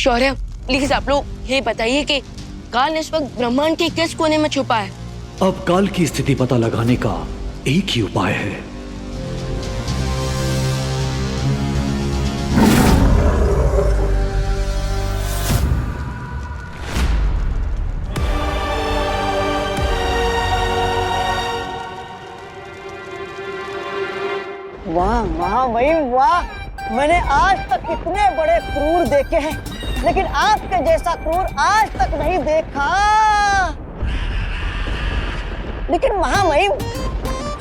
शौर्य, please आप लोग ये बताइए कि काल इस वक्त ब्रह्मांड के किस कोने में छुपा है? अब काल की स्थिति पता लगाने का एक ही उपाय है। वाह वाह भाई वाह, मैंने आज तक इतने बड़े क्रूर देखे हैं, लेकिन आपके जैसा क्रूर आज तक नहीं देखा। लेकिन महामहिम,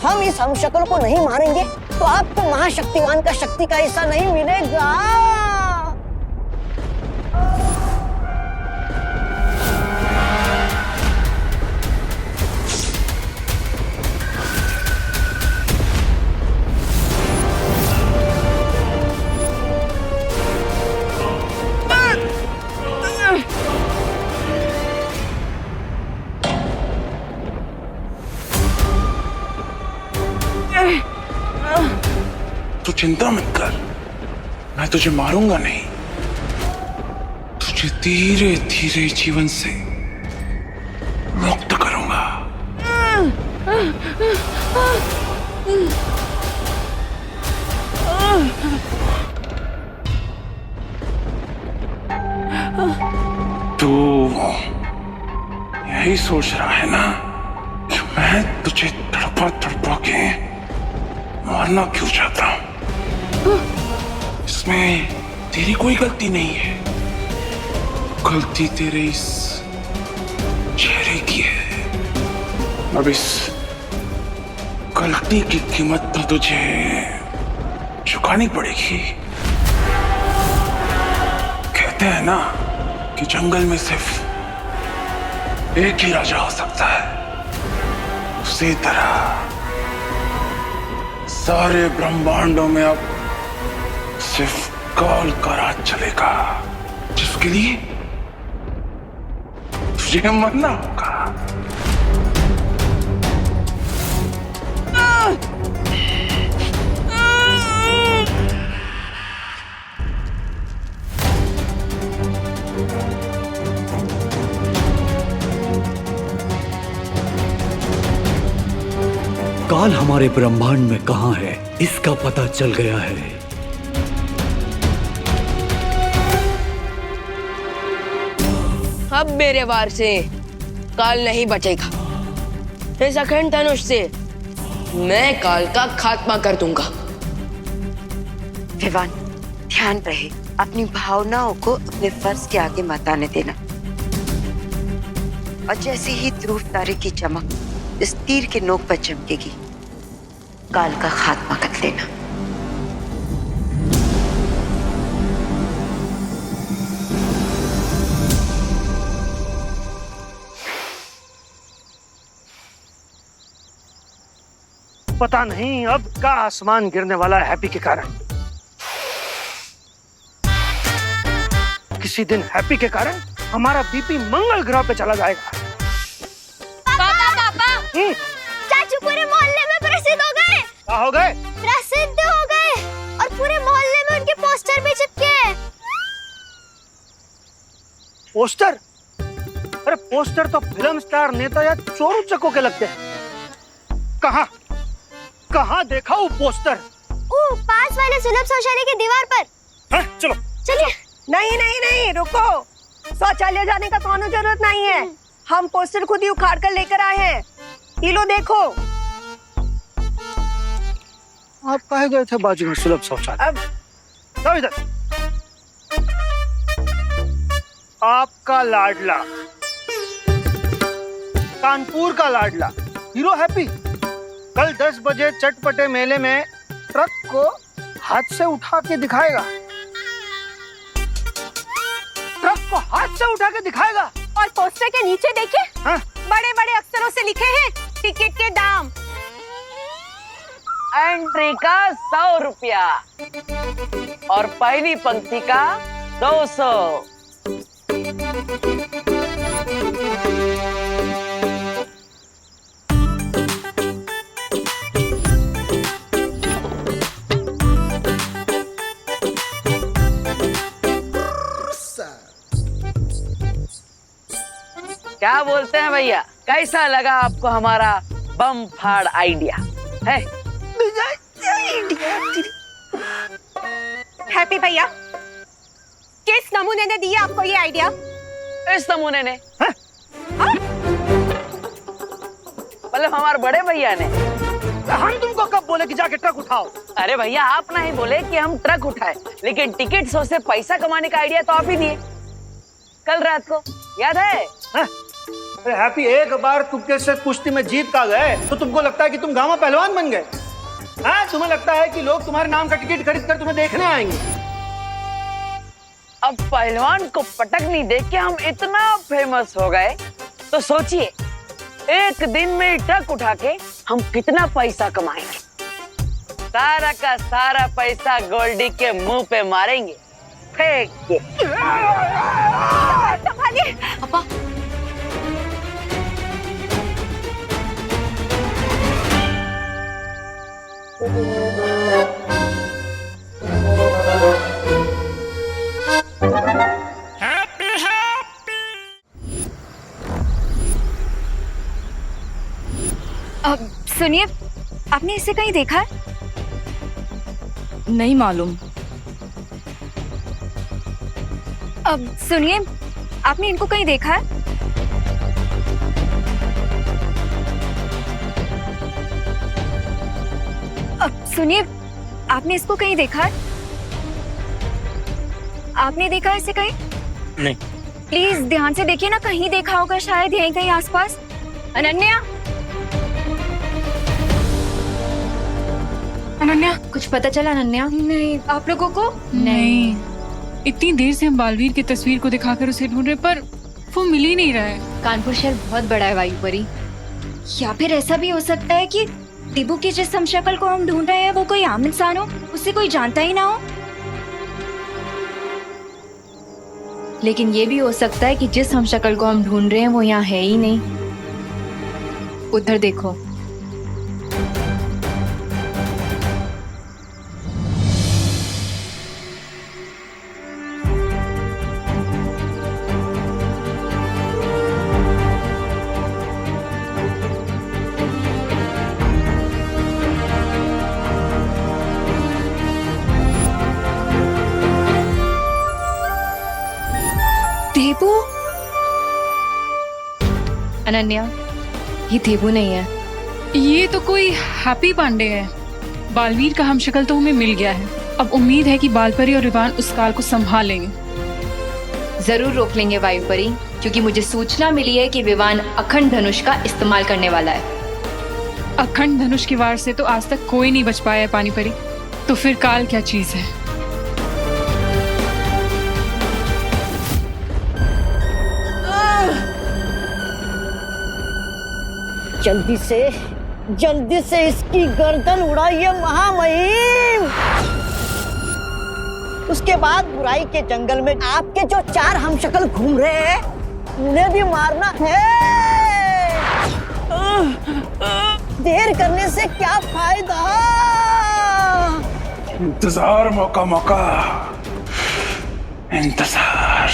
हम इस हमशक्ल को नहीं मारेंगे तो आपको महाशक्तिमान का शक्ति का हिस्सा नहीं मिलेगा। तू चिंता मत कर, मैं तुझे मारूंगा नहीं, तुझे धीरे धीरे जीवन से मुक्त करूंगा। तू यही सोच रहा है ना कि मैं तुझे तड़पा तड़पा के मारना क्यों चाहता हूं? इसमें तेरी कोई गलती नहीं है, गलती तेरे इस चेहरे की है। अब इस गलती की कीमत तो तुझे चुकानी पड़ेगी। कहते हैं ना कि जंगल में सिर्फ एक ही राजा हो सकता है, उसी तरह सारे ब्रह्मांडों में अब सिर्फ काल का राज चलेगा, जिसके लिए तुझे मरना होगा। काल हमारे ब्रह्मांड में कहां है, इसका पता चल गया है। अब मेरे वार से काल नहीं बचेगा। इस अखंड धनुष से मैं काल का खात्मा कर दूंगा। विवान, ध्यान रहे, अपनी भावनाओं को अपने फर्ज के आगे मत आने देना। और जैसे ही ध्रुव तारे की चमक इस तीर के नोक पर चमकेगी, काल का खात्मा कर देना। पता नहीं अब का आसमान गिरने वाला है हैप्पी के कारण। किसी दिन हैप्पी के कारण हमारा बीपी मंगल ग्रह पे चला जाएगा। पापा चाचू पूरे मोहल्ले में प्रसिद्ध हो गए। क्या हो गए? प्रसिद्ध हो गए और पूरे मोहल्ले में उनके पोस्टर भी चिपके हैं। पोस्टर? अरे पोस्टर तो फिल्म स्टार, नेता या चोर उचकों के लगते हैं। कहाँ देखा वो पोस्टर? पास वाले सुलभ शौचालय की दीवार पर। हाँ, चलो चलिए। नहीं, रुको। शौचालय जाने का कोनो जरूरत नहीं है। हम पोस्टर खुद ही उखाड़ कर लेकर आए हैं। ये लो देखो। आप कहे गए थे बाजू में सुलभ शौचालय? अब जाओ इधर। आपका लाडला, कानपुर का लाडला हीरो हैप्पी कल 10 बजे चटपटे मेले में ट्रक को हाथ से उठा के दिखाएगा। ट्रक को हाथ से उठा के दिखाएगा। और पोस्टर के नीचे देखिए, हाँ? बड़े बड़े अक्षरों से लिखे हैं टिकट के दाम। एंट्री का 100 रुपया और पहली पंक्ति का 200। क्या बोलते हैं भैया, कैसा लगा आपको हमारा बम फाड़ आइडिया है? हैप्पी भैया, किस नमूने ने दिया आपको ये आइडिया? इस नमूने ने, मतलब हमारे बड़े भैया ने। हम तुमको कब बोले कि जाके ट्रक उठाओ? अरे भैया, आप नहीं बोले कि हम ट्रक उठाए, लेकिन टिकट शो से पैसा कमाने का आइडिया तो आप ही दिए कल रात को, याद है? अरे हैप्पी, एक बार तुक्के से कुश्ती में जीत का गए तो तुमको लगता है कि तुम गांव पहलवान बन गए? हाँ, तुम्हें लगता है कि लोग तुम्हारे नाम का टिकट खरीद कर तुम्हें देखने आएंगे? अब पहलवान को पटकनी देख के हम इतना फेमस हो गए, तो सोचिए एक दिन में ट्रक उठा के हम कितना पैसा कमाएंगे। सारा का सारा पैसा गोल्डी के मुंह पे मारेंगे, फेंक के। पापा, अब सुनिए, आपने इसे कहीं देखा है? नहीं मालूम। अब सुनिए, आपने इनको कहीं देखा है? अब सुनिए, आपने इसको कहीं देखा है? आपने देखा है इसे कहीं? नहीं। प्लीज ध्यान से देखिए ना, कहीं देखा होगा शायद, यहीं कहीं आसपास। अनन्या, अनन्या, कुछ पता चला अनन्या? नहीं, आप लोगों को? नहीं। इतनी देर से हम बालवीर की तस्वीर को दिखाकर उसे ढूंढ रहे, पर वो मिल ही नहीं रहा है। कानपुर शहर बहुत बड़ा है वायुपरी, या फिर ऐसा भी हो सकता है कि टिबू की जिस हम शक्ल को हम ढूंढ रहे हैं वो कोई आम इंसान हो, उसे कोई जानता ही ना हो। लेकिन ये भी हो सकता है कि जिस हम शक्ल को हम ढूंढ रहे हैं वो यहाँ है ही नहीं। उधर देखो। देबू? अनन्या, ये देबू नहीं है। ये तो कोई हैप्पी पांडे है। बालवीर का हम शक्ल तो हमें मिल गया है। अब उम्मीद है कि बालपरी और रिवान उस काल को संभाल लेंगे। जरूर रोक लेंगे वायुपरी, क्योंकि मुझे सूचना मिली है कि विवान अखंड धनुष का इस्तेमाल करने वाला है। अखंड धनुष की वार से तो आज तक कोई नहीं बच पाया है पानीपरी, तो फिर काल क्या चीज है? जल्दी से इसकी गर्दन उड़ाइए महामहिम। उसके बाद बुराई के जंगल में आपके जो 4 हमशक्ल घूम रहे हैं उन्हें भी मारना है। देर करने से क्या फायदा? इंतजार मौका मौका इंतजार।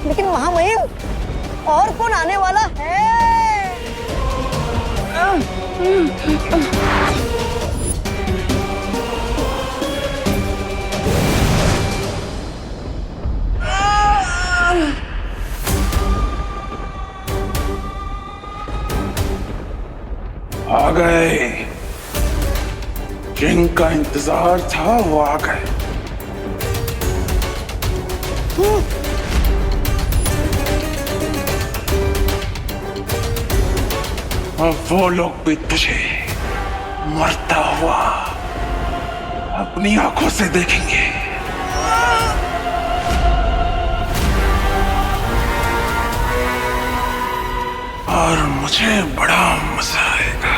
लेकिन महामहिम और कौन आने वाला है? आ गए, जिनका इंतजार था वो आ गए। अब वो लोग भी तुझे मरता हुआ अपनी आंखों से देखेंगे। और मुझे बड़ा मजा आएगा।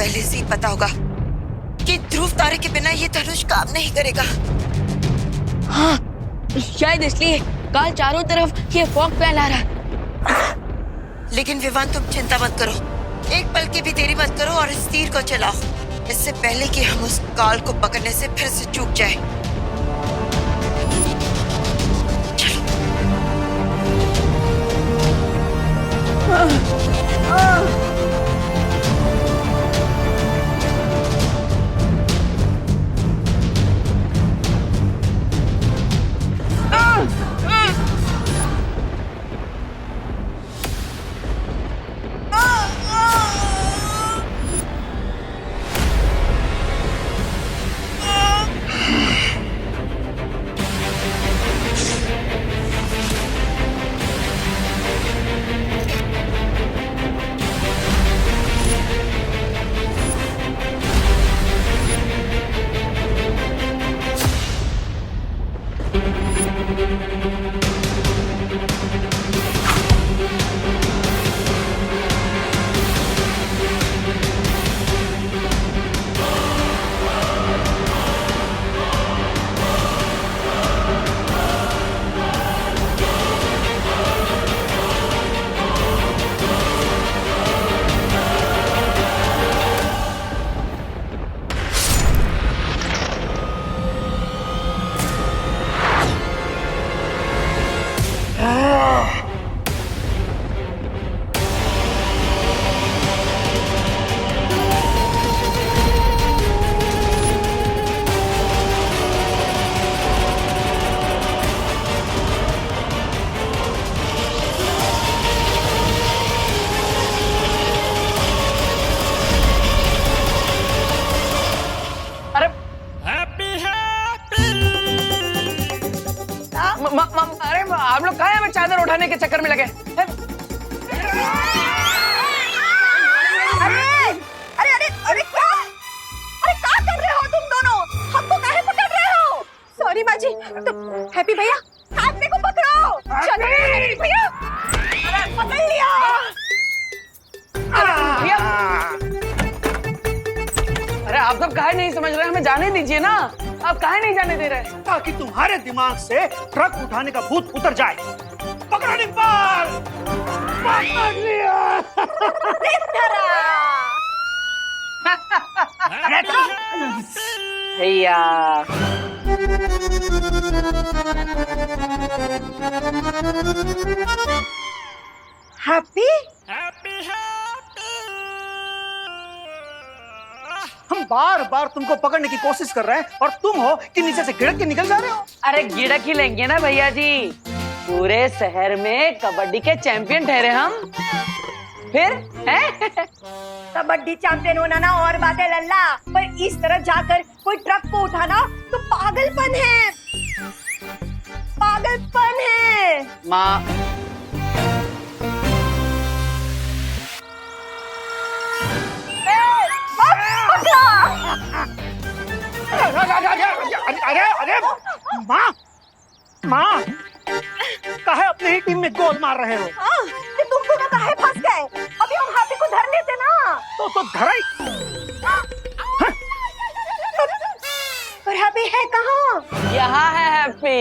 पहले से ही पता होगा कि ध्रुव तारे के बिना ये धनुष काम नहीं करेगा। हाँ, शायद इसलिए काल चारों तरफ ये फॉग फैला रहा है। लेकिन विवान तुम चिंता मत करो, एक पल की भी देरी मत करो और इस तीर को चलाओ, इससे पहले कि हम उस काल को पकड़ने से फिर से चूक जाए। चलो। अरे आप लोग कहाँ हैं? चादर उठाने के चक्कर में लगे। अरे अरे अरे अरे क्या कर रहे हो तुम दोनों? हमको काहे पकड़ रहे हो? सॉरी बाजी। तो हैप्पी भैया हाथ में को पकड़ो। चलो हैप्पी भैया, अरे पकड़ लिया। अरे आप सब काहे नहीं समझ रहे? हमें जाने दीजिए ना, आप काहे नहीं जाने दे रहे? ताकि तुम्हारे दिमाग से ट्रक उठाने का भूत उतर जाए। पकड़ो निपाल, पकड़ लिया। भैया हैप्पी, हम बार बार तुमको पकड़ने की कोशिश कर रहे हैं और तुम हो कि नीचे से गिड़क के निकल जा रहे हो। अरे गिड़क ही लेंगे ना भैया जी, पूरे शहर में कबड्डी के चैंपियन ठहरे हम। फिर हैं? कबड्डी चैंपियन होना ना और बात है लल्ला, पर इस तरह जाकर कोई ट्रक को उठाना तो पागलपन है, पागलपन है। माँ अरे अरे माँ, माँ काहे अपनी ही टीम में गोल मार रहे हो? कि तुम दोनों काहे फंस गए? अभी हम हाथी को धर लेते ना। तो धरा ही। पर हैप्पी है कहाँ? यहाँ है हैप्पी।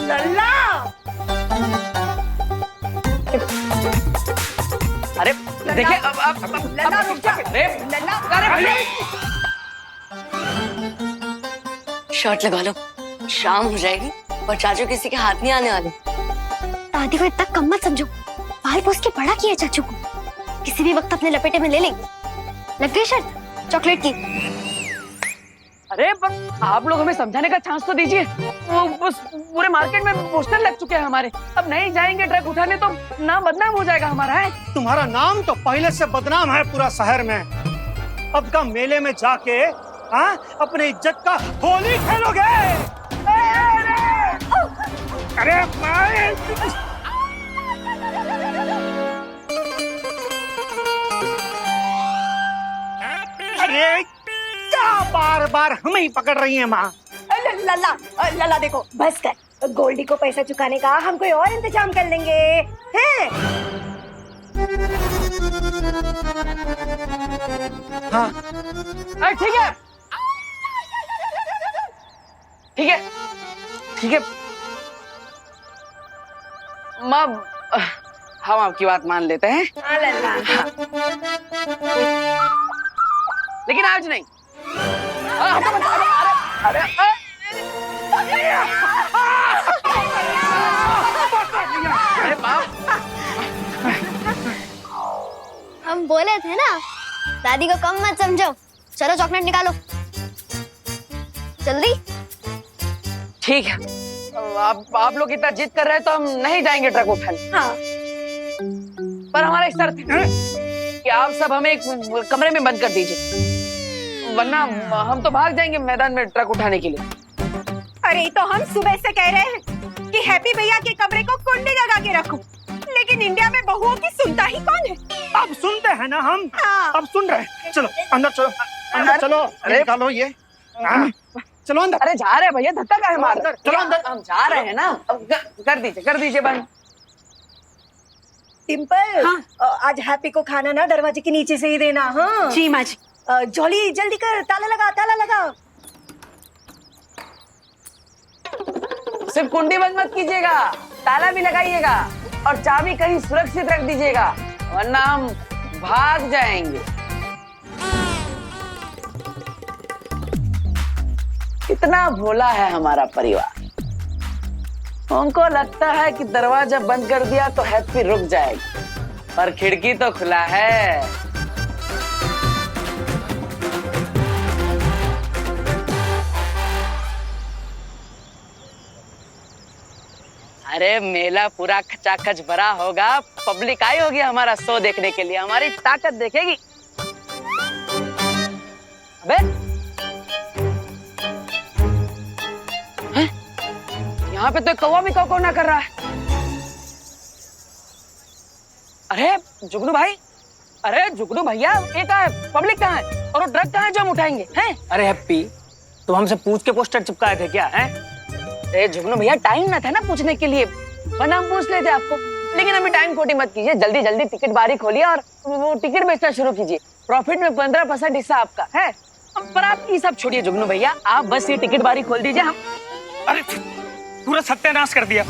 लल्ला अरे देखिए अब लल्ला रुक जा। अरे लल्ला अरे शर्ट लगा लो, शाम हो जाएगी और चाचू किसी के हाथ नहीं आने वाले। दादी को इतना कम मत समझो, बाल पोस के बड़ा किया चाचू को, किसी भी वक्त अपने लपेटे में ले लेंगे। लग गई शर्त चॉकलेट की। अरे पर आप लोग हमें समझाने का चांस तो दीजिए। वो बस पूरे मार्केट में पोस्टर लग चुके हैं हमारे, अब नहीं जाएंगे ट्रक उठाने तो नाम बदनाम हो जाएगा हमारा। है तुम्हारा नाम तो पहले से बदनाम है पूरा शहर में। अब का मेले में जाके हाँ अपने इज्जत का होली खेलोगे। अरे अरे क्या बार बार हमें ही पकड़ रही है माँ? लल्ला लल्ला देखो, बस कर, गोल्डी को पैसा चुकाने का हम कोई और इंतजाम कर लेंगे हैं? हाँ ठीक है ठीक है ठीक है, माँ हम आपकी बात मान लेते हैं, लेकिन आज नहीं। अरे अरे बाप, हम बोले थे ना, दादी को कम मत समझो। चलो चॉकलेट निकालो जल्दी। ठीक है, आप लोग इतना जिद कर रहे हैं तो हम नहीं जाएंगे ट्रक उठाने। हाँ। पर हमारा एक शर्त है कि आप सब हमें एक कमरे में बंद कर दीजिए, वरना हम तो भाग जाएंगे मैदान में ट्रक उठाने के लिए। अरे तो हम सुबह से कह रहे हैं कि हैप्पी भैया के कमरे को कुंडी लगा के रखो, लेकिन इंडिया में बहुओं की सुनता ही कौन है? अब सुनते हैं ना हम। हाँ। अब सुन रहे हैं। चलो अंदर चलो, अंदर चलो। अरे निकालो ये। हाँ, चलो अंदर। अरे जा रहे हैं भैया, धक्का काहे मार रहे हैं? चलो अंदर। हम जा रहे हैं ना, अब कर दीजिए बंद। डिम्पल, आज हैप्पी को खाना ना दरवाजे के नीचे से ही देना। हाँ जी माँ जी। जॉली जल्दी कर, ताला लगा, ताला लगा। सिर्फ कुंडी बंद मत कीजिएगा, ताला भी लगाइएगा और चाबी कहीं सुरक्षित रख दीजिएगा, वरना हम भाग जाएंगे। कितना भोला है हमारा परिवार। उनको लगता है कि दरवाजा बंद कर दिया तो हैप्पी रुक जाएगी, पर खिड़की तो खुला है। अरे मेला पूरा खचाखच भरा होगा, पब्लिक आई होगी हमारा शो देखने के लिए, हमारी ताकत देखेगी। अबे हैं? यहाँ पे तो कौवा भी कौ ना कर रहा है। अरे जुगनू भाई, अरे जुगनू भैया, ये कहाँ है? पब्लिक कहाँ है? और वो ट्रक कहाँ है जो हम उठाएंगे? हैं? अरे हैप्पी, तुम हमसे पूछ के पोस्टर चिपकाए थे क्या? है अरे जुगनू भैया, टाइम ना था ना पूछने के लिए, वरना हम पूछ लेते आपको। लेकिन अभी टाइम खोटी मत कीजिए, जल्दी जल्दी टिकट बारी खोलिए और वो टिकट बेचना शुरू कीजिए। प्रॉफिट में 15% हिस्सा आपका है। पर आप ये सब छोड़िए जुगनू भैया, आप बस ये टिकट बारी खोल दीजिए। हम अरे पूरा सत्यानाश कर दिया।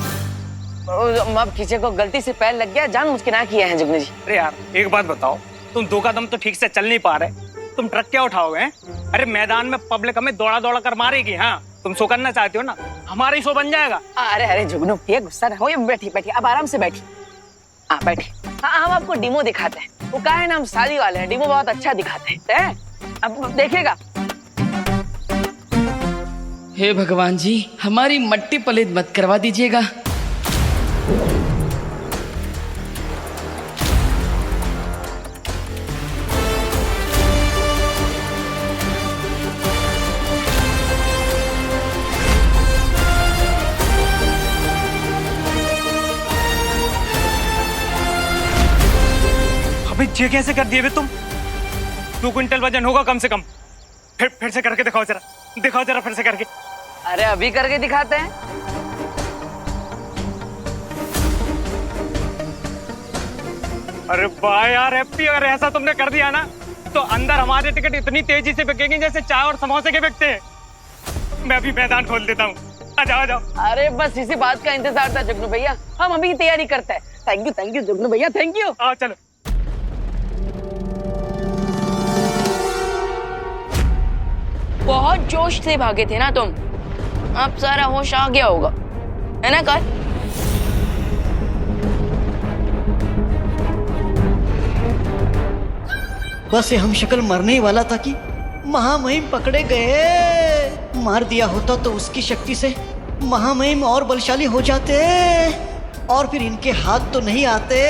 अब किसी को गलती से पैर लग गया, जानबूझ के ना किया है जुगनू जी। अरे यार एक बात बताओ, तुम दो कदम तो ठीक से चल नहीं पा रहे, तुम ट्रक क्या उठाओगे? हैं? अरे मैदान में पब्लिक हमें दौड़ा दौड़ा कर मारेगी। हाँ, तुम शो करना चाहते हो ना, हमारा ही शो बन जाएगा। अरे अरे जुगनू भैया, गुस्सा ना हो, बैठी बैठी, अब आराम से बैठी। हाँ बैठी। हाँ, हम आपको डिमो दिखाते हैं। वो कहा है ना, हम शादी वाले हैं, डिमो बहुत अच्छा दिखाते हैं। अब देखिएगा। हे भगवान जी, हमारी मट्टी पलित मत करवा दीजिएगा। अबे ये कैसे कर दिए बे तुम? 2 क्विंटल वजन होगा कम से कम। फिर से करके दिखाओ जरा, दिखाओ जरा फिर से करके। अरे अभी करके दिखाते हैं। अरे वाह यार हैप्पी, अगर ऐसा तुमने कर दिया ना तो अंदर हमारे टिकट इतनी तेजी से बिकेंगे जैसे चाय और समोसे के बिकते हैं। मैं अभी मैदान खोल देता हूँ, आ जाओ आ जाओ। अरे बस इसी बात का इंतजार था जुगनू भैया, हम अभी की तैयारी करते हैं। थैंक यू जुगनू भैया, थैंक यू। आओ चलो। बहुत जोश से भागे थे ना तुम, अब सारा होश आ गया होगा, है ना काल? बस ये हम शक्ल मरने ही वाला था कि महामहिम पकड़े गए। मार दिया होता तो उसकी शक्ति से महामहिम और बलशाली हो जाते, और फिर इनके हाथ तो नहीं आते।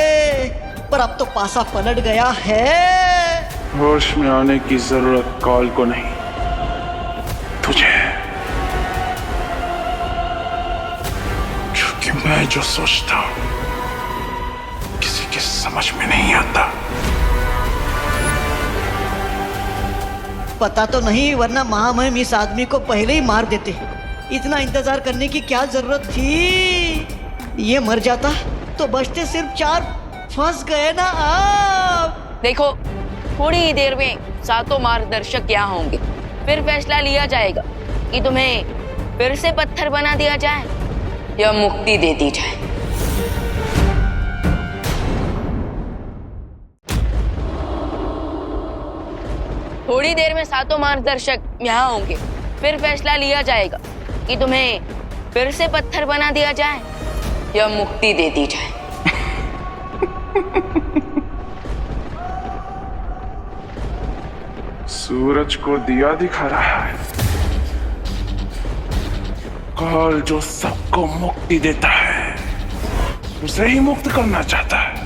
पर अब तो पासा पलट गया है। होश में आने की जरूरत काल को नहीं, तुझे। क्योंकि मैं जो सोचता हूं किसी के समझ में नहीं आता। पता तो नहीं, वरना महामहिम इस आदमी को पहले ही मार देते। इतना इंतजार करने की क्या जरूरत थी? ये मर जाता तो बचते सिर्फ फंस गए ना आप। देखो, थोड़ी ही देर में सातों मार्गदर्शक यहाँ होंगे, फिर फैसला लिया जाएगा कि तुम्हें फिर से पत्थर बना दिया जाए या मुक्ति दे दी जाए। थोड़ी देर में सातों मार्गदर्शक यहाँ होंगे, फिर फैसला लिया जाएगा कि तुम्हें फिर से पत्थर बना दिया जाए या मुक्ति दे दी जाए। सूरज को दिया दिखा रहा है। काल जो सबको मुक्ति देता है, उसे ही मुक्त करना चाहता है।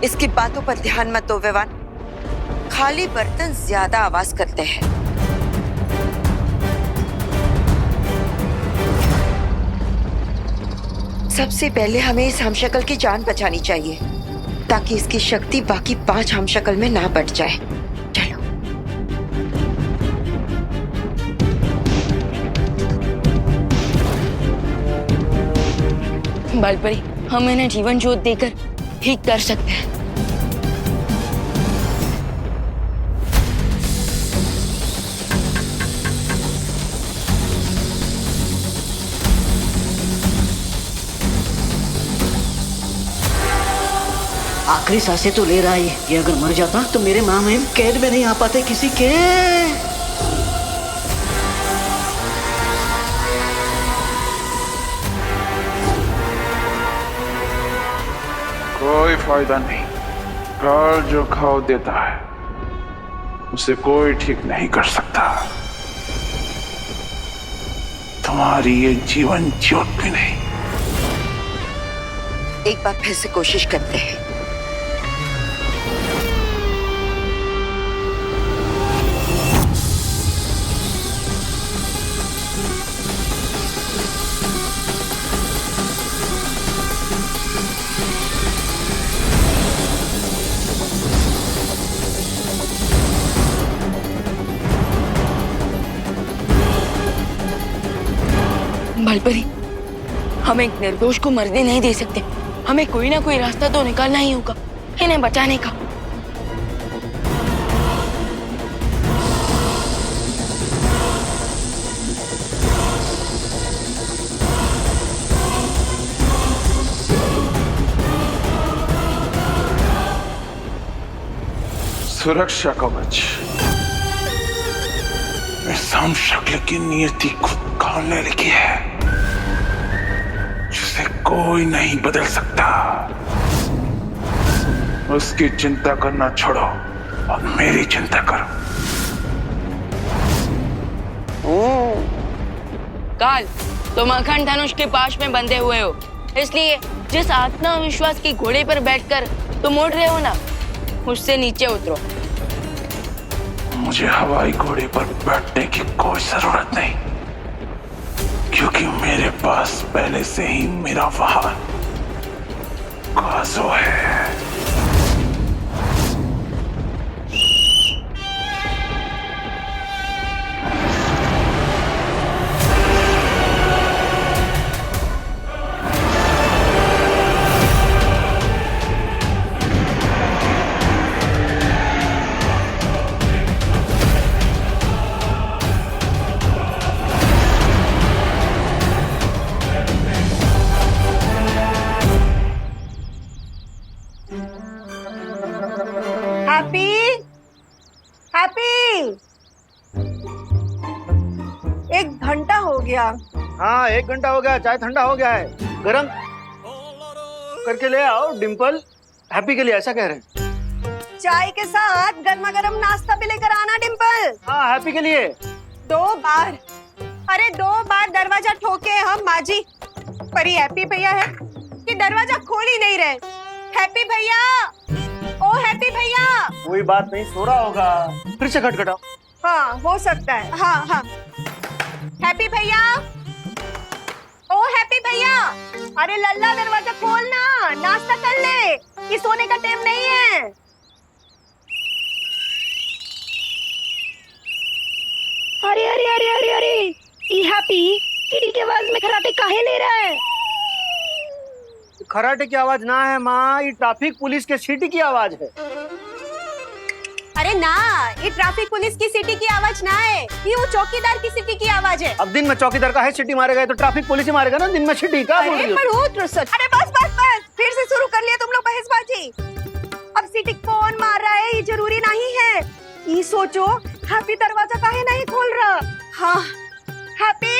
इसकी बातों पर ध्यान मत दो विवान। खाली बर्तन ज्यादा आवाज करते हैं। सबसे पहले हमें इस हमशक्ल की जान बचानी चाहिए, ताकि इसकी शक्ति बाकी 5 हमशक्ल में ना बढ़ जाए। चलो। बालपरी, हम इन्हें जीवन ज्योत देकर ठीक कर सकते हैं। आखिरी सांसें तो ले रहा है ये अगर मर जाता तो मेरे माँ महिम कैद में नहीं आ पाते किसी के। कोई फायदा नहीं। काल जो घाव देता है, उसे कोई ठीक नहीं कर सकता। तुम्हारी ये जीवन ज्योत भी नहीं। एक बार फिर से कोशिश करते हैं। बालपरी, हम एक निर्दोष को मरने नहीं दे सकते। हमें कोई ना कोई रास्ता तो निकालना ही होगा इन्हें बचाने का। सुरक्षा कवच। इस हमशक्ल की नियति खुद काल ने लिखी है, जिसे कोई नहीं बदल सकता। उसकी चिंता करना छोड़ो और मेरी चिंता करो। काल, तुम अखंड धनुष के पाश में बंधे हुए हो, इसलिए जिस आत्मविश्वास की घोड़े पर बैठकर तुम उड़ रहे हो ना, उससे नीचे उतरो। मुझे हवाई घोड़े पर बैठने की कोई जरूरत नहीं, क्योंकि मेरे पास पहले से ही मेरा वाहन काजो है। एक घंटा हो गया। हाँ, 1 घंटा हो गया। चाय ठंडा हो गया है, गरम करके ले आओ। डिम्पल हैप्पी के लिए ऐसा कह रहे हैं। चाय के साथ गर्मा गर्म नाश्ता भी लेकर आना डिम्पल। हाँ, हैप्पी के लिए। 2 बार, अरे 2 बार दरवाजा ठोके हम माजी, पर ये हैप्पी भैया है कि दरवाजा खोल ही नहीं रहे। हैप्पी भैया, ओ हैप्पी भैया। कोई बात नहीं, सो रहा होगा। फिर से खटखटाओ। हाँ, हो सकता है। हाँ हाँ, हैप्पी भैया, ओ हैप्पी भैया, अरे लल्ला दरवाजा खोलना, नाश्ता कर ले, ये सोने का टाइम नहीं है। अरे अरे अरे अरे अरे, ई हैप्पी सीटी की आवाज में खराटे काहे ले रहा है? खराटे की आवाज ना है माँ, ये ट्रैफिक पुलिस के सीटी की आवाज है। अरे ना, ये ट्रैफिक पुलिस की सीटी की आवाज ना है, ये वो चौकीदार की सीटी की आवाज है। अब दिन में चौकीदार का है सीटी मारेगा तो ट्रैफिक पुलिस ही मारेगा ना, दिन में सीटी का बोल रही हो? अरे बस बस बस, फिर से शुरू कर लिया तुम लोग बहसबाजी। अब सीटी कौन मार रहा है ये जरूरी नहीं है, ये सोचो हैप्पी दरवाजा काहे नहीं खोल रहा। हाँ हैप्पी,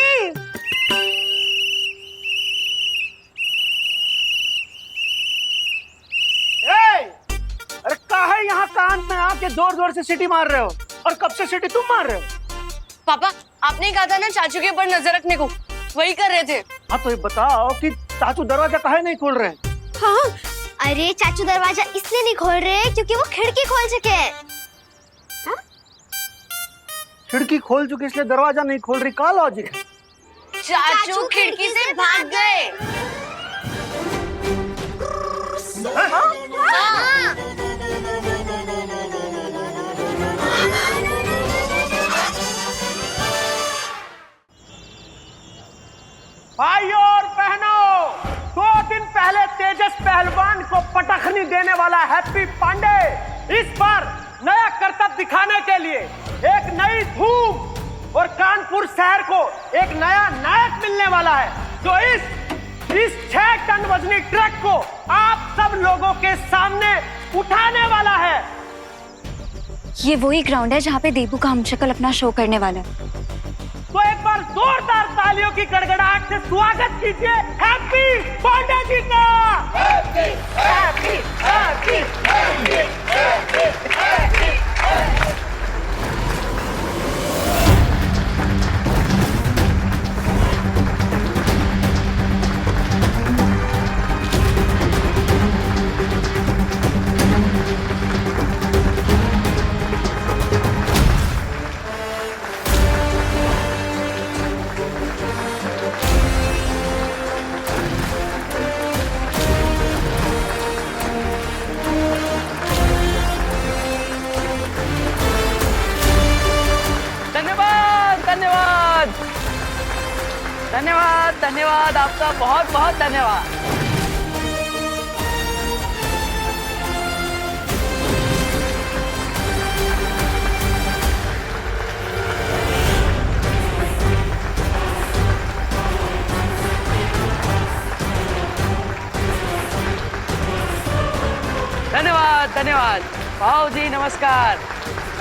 अरे काहे यहाँ कान में आके जोर जोर से सीटी मार रहे हो, और कब से सीटी तुम मार रहे हो? पापा आपने कहा था ना चाचू के ऊपर नजर रखने को, वही कर रहे थे। हाँ तो ये बताओ कि चाचू दरवाजा काहे नहीं खोल रहे? हाँ अरे चाचू दरवाजा इसलिए नहीं खोल रहे क्योंकि वो खिड़की खोल चुके हैं। खिड़की खोल चुकी इसलिए दरवाजा नहीं खोल रही, का लॉजिक है? चाचू खिड़की से भाग गए। भाइयों और बहनों, 2 दिन पहले तेजस पहलवान को पटखनी देने वाला हैप्पी पांडे इस बार नया करतब दिखाने के लिए एक नई धूम और कानपुर शहर को एक नया नायक मिलने वाला है, जो इस 6 टन वजनी ट्रक को आप सब लोगों के सामने उठाने वाला है। ये वही ग्राउंड है जहाँ पे देबू का हमशक्ल अपना शो करने वाला है। तो एक बार जोरदार तालियों की गड़गड़ाहट से स्वागत कीजिए हैप्पी पांडे जी का। Happy happy happy happy happy happy. धन्यवाद धन्यवाद, आपका बहुत बहुत धन्यवाद। धन्यवाद धन्यवाद भाऊ जी, नमस्कार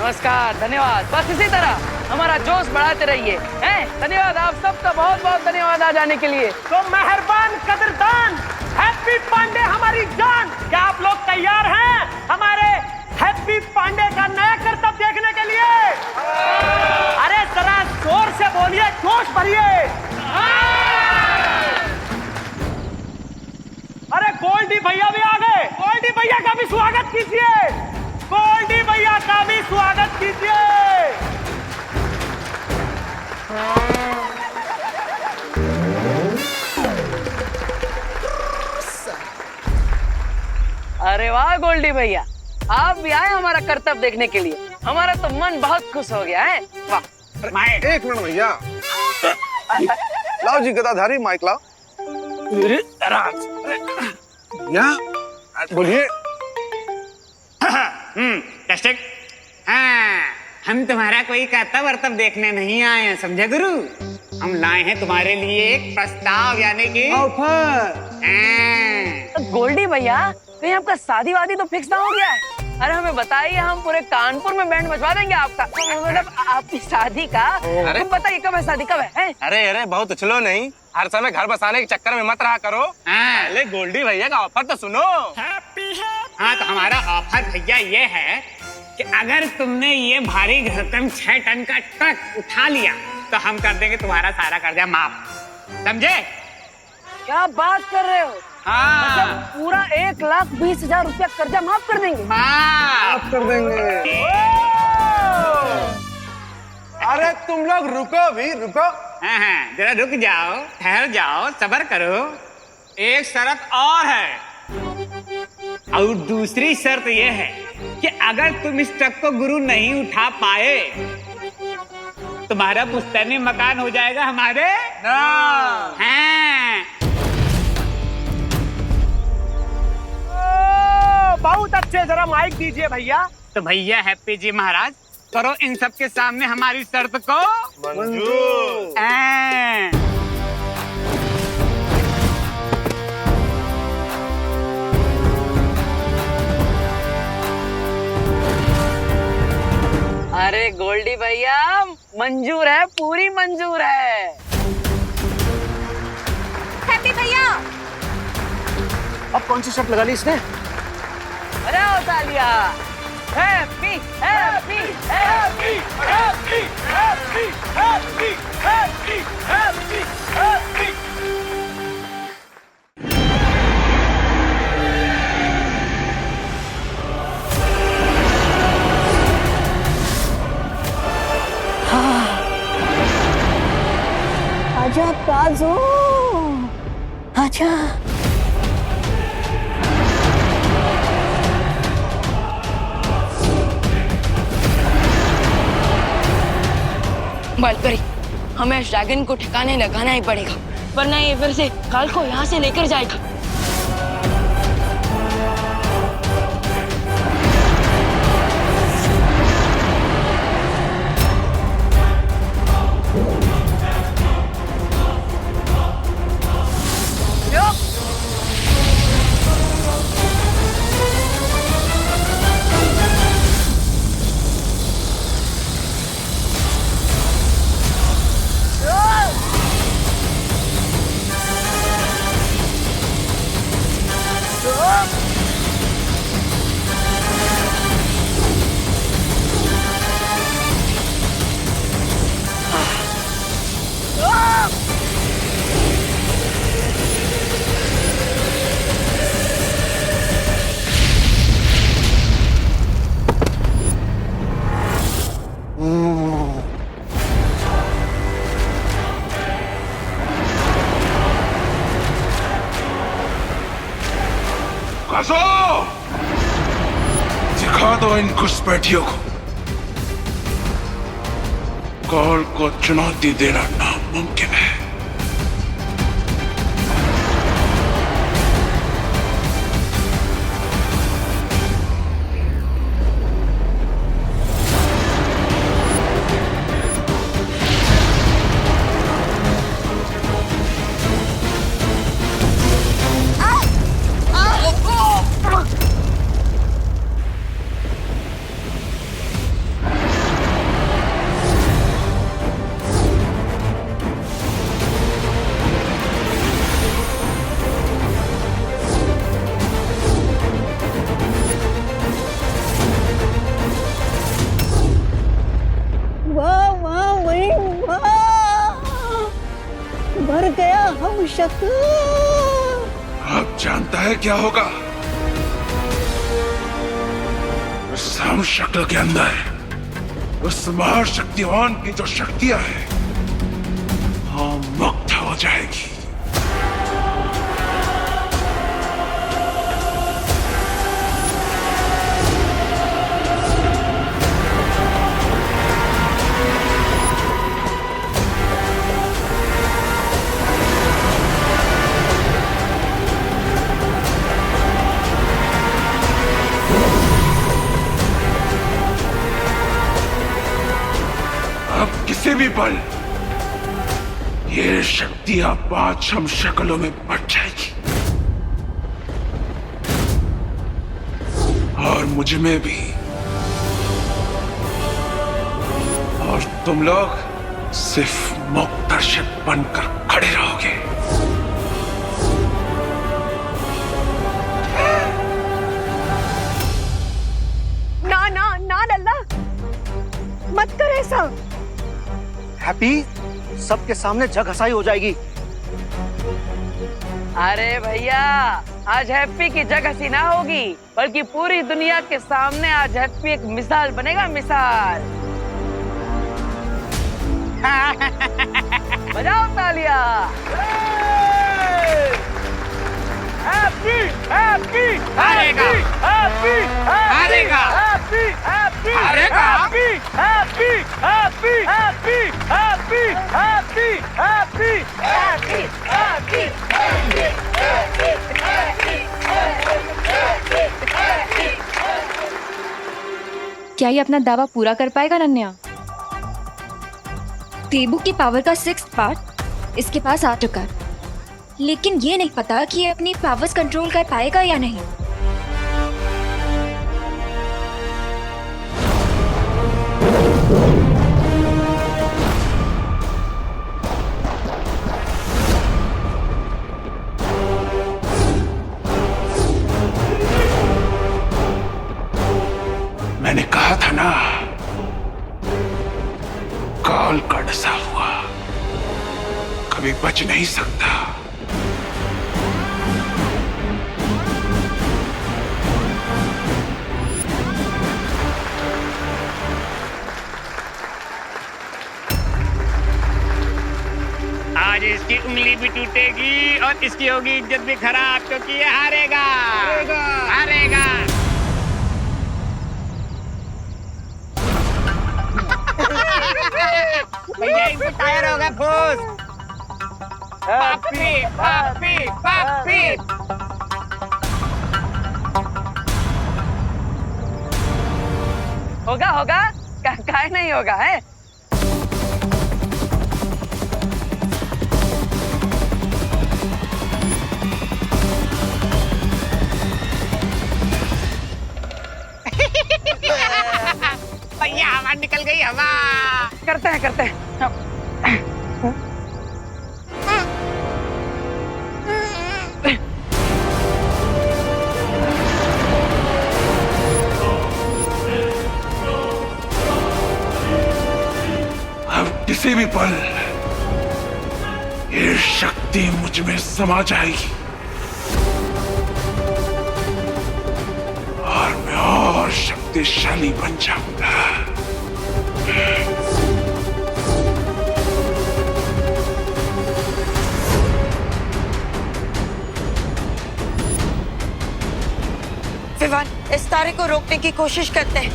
नमस्कार, धन्यवाद। बस इसी तरह हमारा जोश बढ़ाते रहिए। हैं? धन्यवाद आप सबका बहुत बहुत धन्यवाद आ जाने के लिए। तो मेहरबान कदरदान हैप्पी पांडे हमारी जान, क्या आप लोग तैयार हैं हमारे हैप्पी पांडे का नया करतब देखने के लिए? अरे जरा जोर से बोलिए, जोश भरिए। अरे गोल्डी भैया भी आ गए, गोल्डी भैया का भी स्वागत कीजिए, गोल्डी भैया का भी स्वागत कीजिए। अरे वाह गोल्डी भैया, आप भी आए हमारा करतब देखने के लिए, हमारा तो मन बहुत खुश हो गया है। वाह। एक मिनट भैया, लाओ जी गदाधारी माइक लाओ। बोलिए। टेस्टिंग। हाँ, हम तुम्हारा कोई करतब वर्तब देखने नहीं आए हैं, समझे गुरु। हम लाए हैं तुम्हारे लिए एक प्रस्ताव, यानी कि ऑफर। गोल्डी भैया, कहीं आपका शादी वादी तो फिक्स ना हो गया है? अरे हमें बताइए, हम पूरे कानपुर में बैंड बजवा देंगे आपका, मतलब आपकी शादी का। तुम बताइए कब है शादी, कब है? अरे अरे बहुत उछलो नहीं, हर समय घर बसाने के चक्कर में मत रहा करो। पहले गोल्डी भैया का ऑफर तो सुनो। हाँ तो हमारा ऑफर भैया ये है कि अगर तुमने ये भारी भरकम 6 टन का ट्रक उठा लिया तो हम कर देंगे तुम्हारा सारा कर्जा माफ, समझे? क्या बात कर रहे हो? हाँ। मतलब पूरा 1,20,000 रुपया कर्जा माफ कर देंगे? माफ कर देंगे। अरे तुम लोग रुको भी, रुको। हाँ, जरा रुक जाओ, ठहर जाओ, सब्र करो। एक शर्त और है, और दूसरी शर्त यह है कि अगर तुम इस ट्रक को गुरु नहीं उठा पाए तुम्हारा पुश्तैनी मकान हो जाएगा हमारे ना। हैं। बहुत अच्छे, जरा माइक दीजिए भैया। तो भैया हैप्पी जी महाराज, करो इन सब के सामने हमारी शर्त को मंजूर। अरे गोल्डी भैया, मंजूर है, पूरी मंजूर है। हैप्पी भैया, अब कौन सी शर्त लगा ली इसने? अरे तालिया। Happy happy happy happy happy happy happy happy happy. आजा काजू, आजा। बालपरी, हमें इस ड्रैगन को ठिकाने लगाना ही पड़ेगा, वरना ये फिर से काल को यहाँ से लेकर जाएगा। काजो, दिखा दो इन घुसपैठियों को। काल को चुनौती देना नामुमकिन है। मर गया हम शक्ल। अब जानता है क्या होगा? उस हम शक्ल के अंदर उस महाशक्तिवान की जो शक्तियां हैं, हाँ, मुक्त हो जाएगी। अब किसी भी पल ये शक्तियां 5 हम शक्लों में बट जाएगी और मुझ में भी, और तुम लोग सिर्फ मुक्तदर्शक बनकर खड़े रहोगे। ना ना ना लल्ला, मत कर ऐसा। हैप्पी, सबके सामने जग हंसाई हो जाएगी। अरे भैया, आज हैप्पी की जग हंसी ना होगी, बल्कि पूरी दुनिया के सामने आज हैप्पी एक मिसाल बनेगा, मिसाल। बजाओ तालियां। हैप्पी हैप्पी हारेगा, हैप्पी हारेगा, हैप्पी हैप्पी हारेगा, happy happy happy happy happy happy happy क्या ये अपना दावा पूरा कर पाएगा नन्या? देबू की पावर का 6th पार्ट इसके पास आ चुका है, लेकिन ये नहीं पता कि ये अपनी पावर्स कंट्रोल कर पाएगा या नहीं। मैंने कहा था ना, काल का डसा हुआ कभी बच नहीं सकता। आज इसकी उंगली भी टूटेगी और इसकी होगी इज्जत भी खराब, क्योंकि ये हारेगा हारेगा। भैया इनके टायर हो गए फूस। पापी पापी पापी। होगा होगा, काहे नहीं होगा है। भैया हवा निकल गई, हवा। करते हैं अब किसी भी पल ये शक्ति मुझ में समा जाएगी और मैं और शक्तिशाली बन जाऊंगा। विवान, इस तारे को रोकने की कोशिश करते हैं।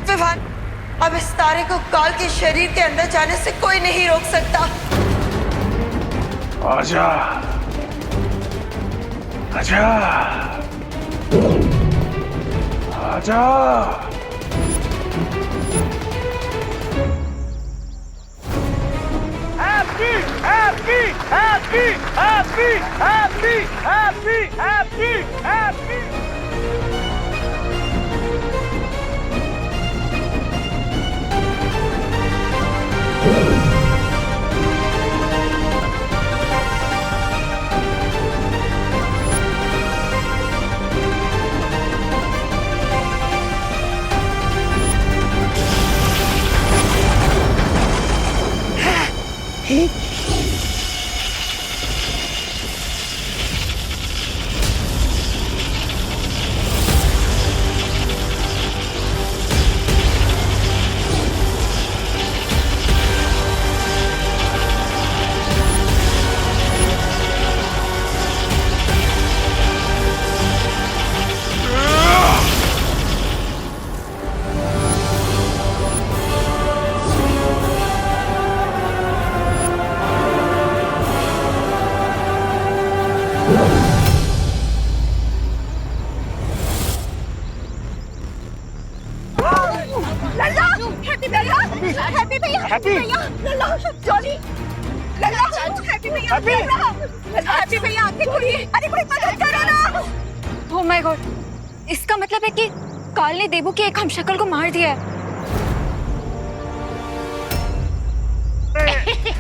विवान, अब इस तारे को काल के शरीर के अंदर जाने से कोई नहीं रोक सकता। आजा आजा आजा। Happy happy happy happy happy happy happy happy. लल्ला, हैप्पी भैया, हैप्पी भैया, हैप्पी भैया, लल्ला, जॉली, लल्ला, हैप्पी भैया, लल्ला, हैप्पी भैया, आंखें खोलिए, अरे कोई मदद करो ना। ओह माय गॉड, इसका मतलब है कि काल ने देबू की एक हमशक्ल को मार दिया है।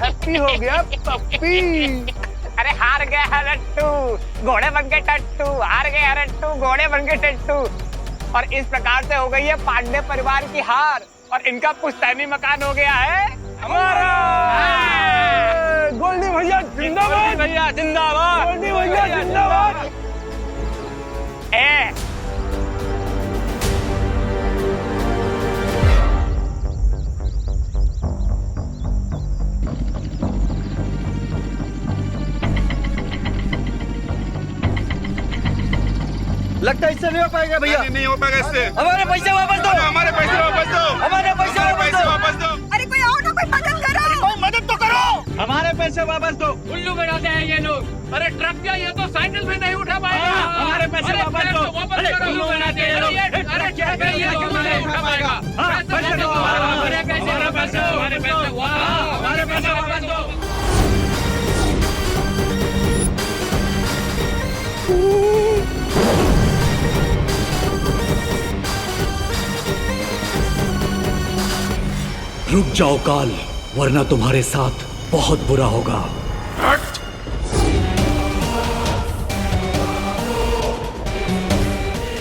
हैप्पी हो गया पप्पी। अरे हार गया है लट्टू, घोड़े बन के टट्टू। हार गए है लट्टू, घोड़े बन के टट्टू। और इस प्रकार से हो गई है पांडे परिवार की हार और इनका पुश्तैनी मकान हो गया है हमारा। गोल्डी भैया जिंदाबाद, भैया जिंदाबाद, गोल्डी भैया जिंदाबाद। लगता है इससे नहीं हो पाएगा भैया। नहीं हो पाएगा इससे। हमारे पैसे वापस दो, हमारे पैसे वापस दो, हमारे पैसे वापस दो। अरे कोई आओ ना, कोई मदद करो। कोई मदद तो करो, हमारे पैसे वापस दो। उल्लू बनाते हैं ये लोग। अरे ट्रक क्या, ये तो साइकिल भी नहीं उठा पाएगा। हमारे पैसे वापस दो। उल्लू बनाते हैं ये लोग। अरे क्या है ये, तो नहीं उठा पाएगा। पैसे दो, हमारे पैसे वापस दो, हमारे पैसे वापस दो। रुक जाओ काल, वरना तुम्हारे साथ बहुत बुरा होगा।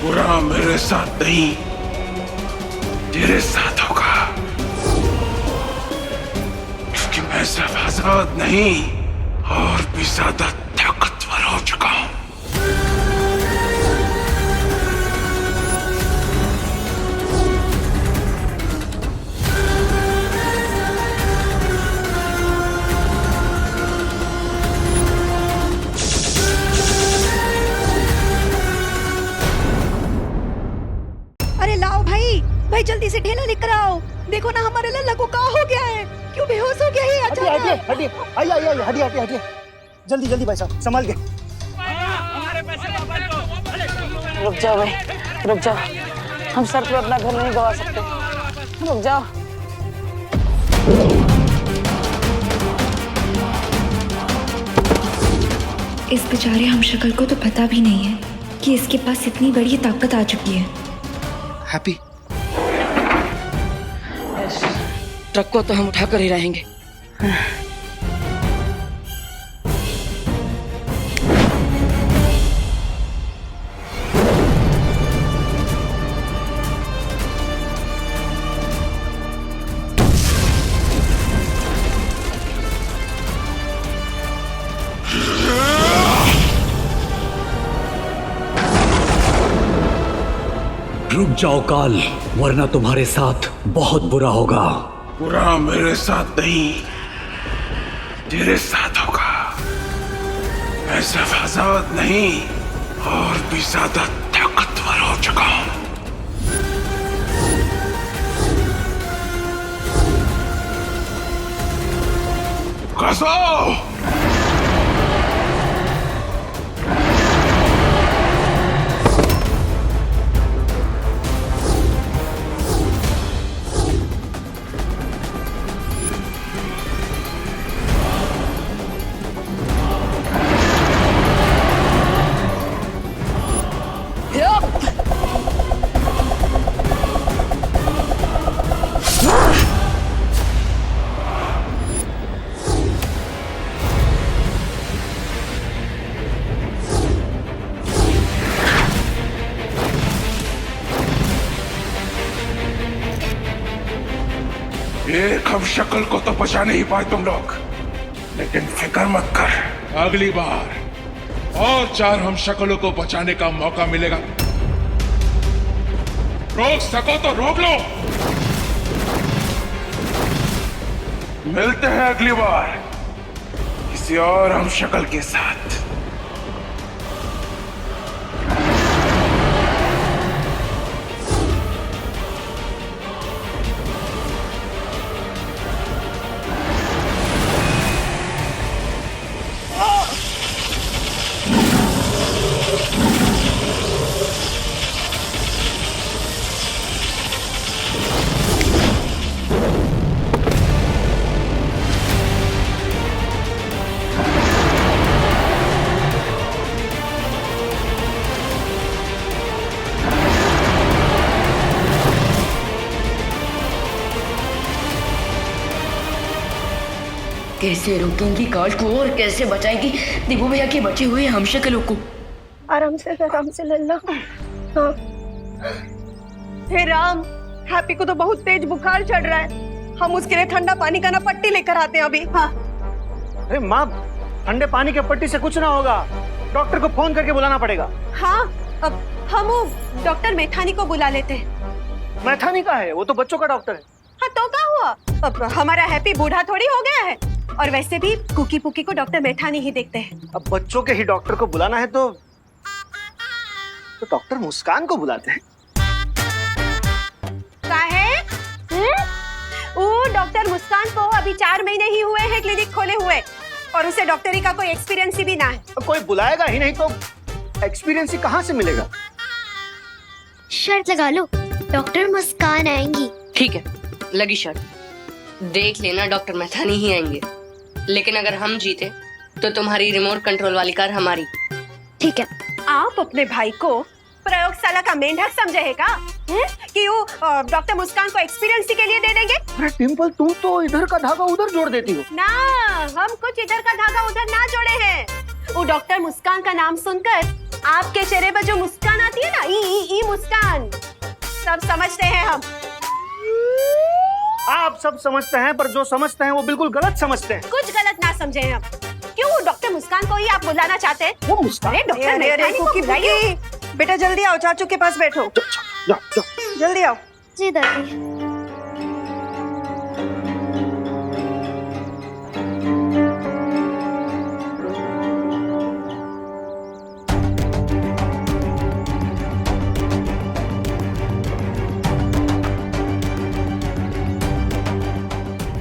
बुरा मेरे साथ नहीं, तेरे साथ होगा, क्योंकि मैं सिर्फ आजाद नहीं और भी ज्यादा ताकतवर हो चुका हूं। अरे लाओ भाई, भाई जल्दी से ढेला लेकर आओ। देखो ना हमारे लल्ला को क्या हो गया है, क्यों बेहोश हो गया है अचानक। हटिए, जल्दी जल्दी भाई साहब, संभाल के। रुक जाओ भाई, रुक जाओ। हम सर पे अपना घर नहीं गवा सकते, रुक जाओ। इस बेचारे हमशक्ल को तो पता भी नहीं है कि इसके पास इतनी बड़ी ताकत आ चुकी है। हैप्पी, ट्रक को तो हम उठाकर ही रहेंगे। रुक जाओ काल, वरना तुम्हारे साथ बहुत बुरा होगा। बुरा मेरे साथ नहीं, तेरे साथ होगा। मैं सिर्फ आजाद नहीं और भी ज्यादा ताकतवर हो चुका हूं। कसो! एक हम शक्ल को तो बचा नहीं पाए तुम लोग, लेकिन फिक्र मत कर, अगली बार और 4 हम शक्लों को बचाने का मौका मिलेगा। रोक सको तो रोक लो। मिलते हैं अगली बार किसी और हम शक्ल के साथ। कैसे रोकेंगी काल को और कैसे बचाएगी दिबू भैया के बचे हुए हमशक्लों को? आराम से लल्ला। हाँ। हे राम, हैप्पी को तो बहुत तेज बुखार चढ़ रहा है। हम उसके लिए ठंडा पानी का ना पट्टी लेकर आते हैं अभी। हाँ। अरे माँ, ठंडे पानी के पट्टी से कुछ ना होगा, डॉक्टर को फोन करके बुलाना पड़ेगा। हाँ, अब हम वो डॉक्टर मैथानी को बुला लेते हैं। मैथानी का है? वो तो बच्चों का डॉक्टर है। हाँ तो क्या हुआ, अब हमारा हैप्पी बूढ़ा थोड़ी हो गया है। और वैसे भी कुकी पुकी को डॉक्टर मैथानी ही देखते हैं। अब बच्चों के ही डॉक्टर को बुलाना है तो तो डॉक्टर मुस्कान को बुलाते हैं। डॉक्टर मुस्कान को अभी 4 महीने ही हुए हैं क्लिनिक खोले हुए, और उसे डॉक्टरी का कोई एक्सपीरियंस भी ना है। कोई बुलाएगा ही नहीं तो एक्सपीरियंस ही कहाँ से मिलेगा? शर्त लगा लो, डॉक्टर मुस्कान आएंगी। ठीक है, लगी शर्त। देख लेना, डॉक्टर मैथानी ही आएंगे, लेकिन अगर हम जीते तो तुम्हारी रिमोट कंट्रोल वाली कार हमारी। ठीक है। आप अपने भाई को प्रयोगशाला का मेंढक समझे है का? कि वो डॉक्टर मुस्कान को एक्सपीरियंस के लिए दे देंगे? अरे डिम्पल, तुम तो इधर का धागा उधर जोड़ देती हो ना। हम कुछ इधर का धागा उधर ना जोड़े हैं। वो डॉक्टर मुस्कान का नाम सुनकर आपके चेहरे पर जो मुस्कान आती है ना, ई मुस्कान, सब समझते हैं हम। आप सब समझते हैं, पर जो समझते हैं वो बिल्कुल गलत समझते हैं। कुछ गलत ना समझे हम। क्यों डॉक्टर मुस्कान को ही आप बुलाना चाहते हैं? वो मुस्कान? डॉक्टर मैथानी को बुलाइए। बेटा जल्दी आओ, चाचू के पास बैठो। जल्दी आओ। जी दादी।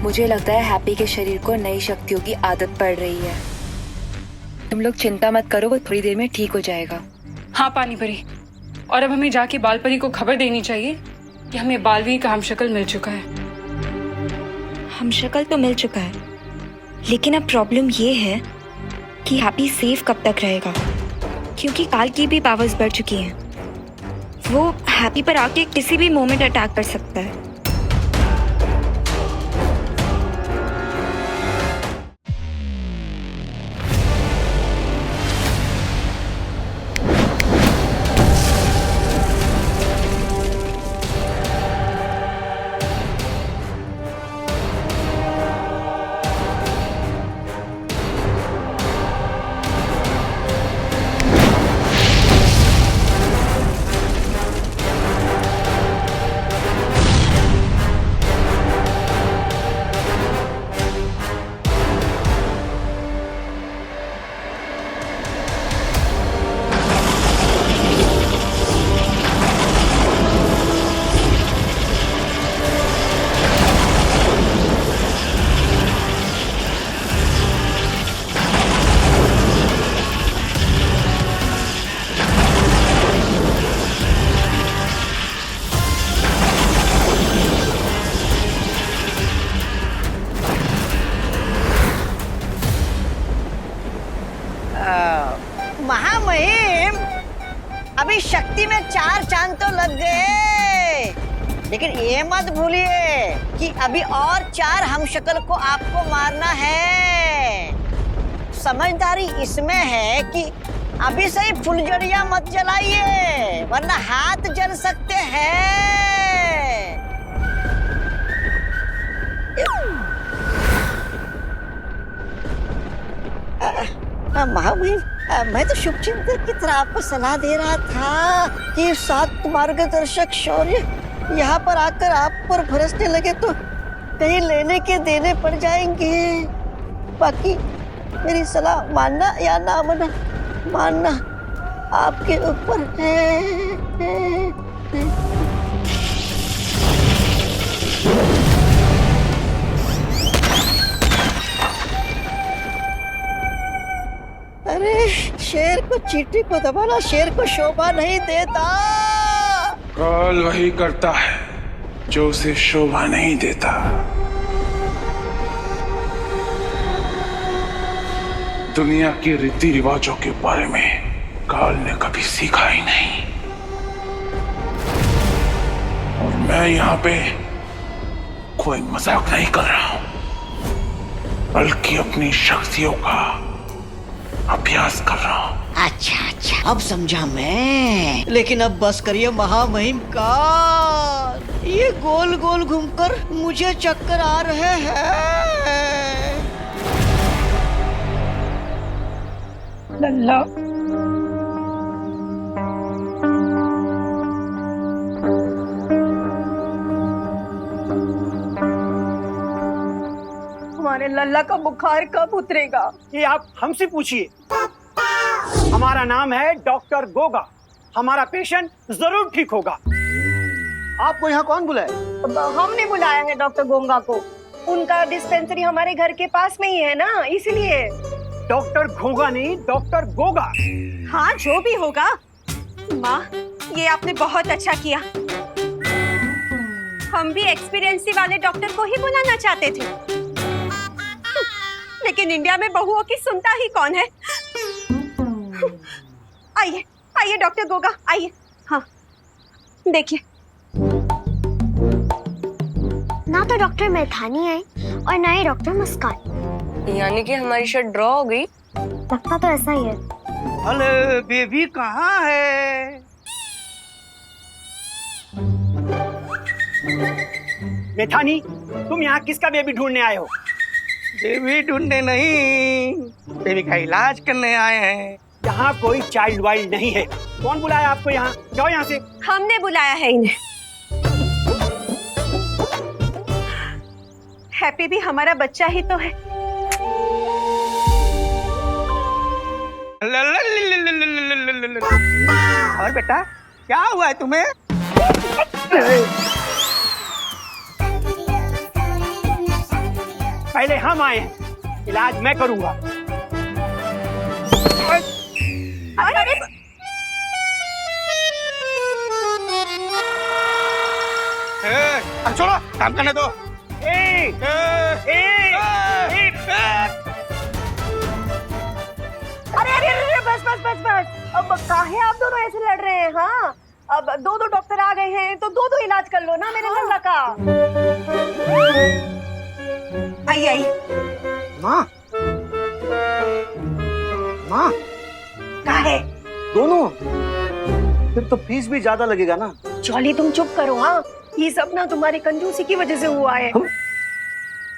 मुझे लगता है हैप्पी के शरीर को नई शक्तियों की आदत पड़ रही है। तुम लोग चिंता मत करो, वो थोड़ी देर में ठीक हो जाएगा। हाँ पानी परी, और अब हमें जाके बाल परी को खबर देनी चाहिए कि हमें बालवीर का हमशक्ल मिल चुका है। हमशक्ल तो मिल चुका है, लेकिन अब प्रॉब्लम ये है कि हैप्पी सेफ कब तक रहेगा, क्योंकि काल की भी पावर्स बढ़ चुकी हैं। वो हैप्पी पर आके किसी भी मोमेंट अटैक कर सकता है। महामहिम, अभी शक्ति में 4 चांद तो लग गए, लेकिन ये मत भूलिए कि अभी और 4 हमशक्ल को आपको मारना है। समझदारी इसमें है कि अभी से ही फुलझड़ियां मत जलाइए, वरना हाथ जल सकते हैं। महामहिम, मैं तो शुभचिंतक की तरह आपको सलाह दे रहा था कि 7 मार्गदर्शक शौर्य यहाँ पर आकर आप पर बरसने लगे तो कहीं लेने के देने पड़ जाएंगे। बाकी मेरी सलाह मानना या ना मानना आपके ऊपर है। अरे शेर को चींटी को दबाना शेर को शोभा नहीं देता। काल वही करता है जो उसे शोभा नहीं देता। दुनिया के रीति रिवाजों के बारे में काल ने कभी सीखा ही नहीं, और मैं यहाँ पे कोई मजाक नहीं कर रहा हूँ, बल्कि अपनी शक्तियों का अभ्यास कर रहा हूँ। अच्छा, अब समझा मैं। लेकिन अब बस करिए महामहिम का, ये गोल गोल घूमकर मुझे चक्कर आ रहे हैं। लल्ला, हमारे लल्ला का बुखार कब उतरेगा? ये आप हमसे पूछिए। हमारा नाम है डॉक्टर गोगा, हमारा पेशेंट जरूर ठीक होगा। आपको यहाँ कौन बुलाए? हमने बुलाया है डॉक्टर गोंगा को। उनका डिस्पेंसरी हमारे घर के पास में ही है ना, इसलिए। डॉक्टर घोगा नहीं, डॉक्टर गोगा। हाँ, जो भी होगा। माँ, ये आपने बहुत अच्छा किया। हम भी एक्सपीरियंसी वाले डॉक्टर को ही बुलाना चाहते थे, लेकिन इंडिया में बहुओं की सुनता ही कौन है। आइए आइए डॉक्टर गोगा, आइए। हाँ, देखिए। ना तो डॉक्टर मैथानी आई और ना ही डॉक्टर मुस्कान। यानी कि हमारी शर्ट ड्रॉ हो गई। लगता तो ऐसा ही है। अरे बेबी कहाँ है? मैथानी, तुम यहाँ किसका बेबी ढूंढने आए हो? बेबी ढूंढने नहीं, बेबी का इलाज करने आए हैं। यहाँ कोई चाइल्ड वाइल्ड नहीं है। कौन बुलाया आपको यहाँ? जाओ यहाँ से। हमने बुलाया है इन्हें। हैप्पी भी हमारा बच्चा ही तो है। और बेटा, क्या हुआ है तुम्हें? पहले हम आए हैं, इलाज मैं करूंगा। अरे छोड़ो, काम करने दो। अरे अरे अरे, बस बस बस बस। अब काहे आप दोनों ऐसे लड़ रहे हैं? हाँ, अब दो दो डॉक्टर आ गए हैं तो दो दो इलाज कर लो ना मेरे लल्ला का। आइए आइए। माँ, माँ, काहे? दोनों? फिर तो फीस भी ज्यादा लगेगा ना। जॉली, तुम चुप करो। हाँ, ये सब ना तुम्हारी कंजूसी की वजह से हुआ है।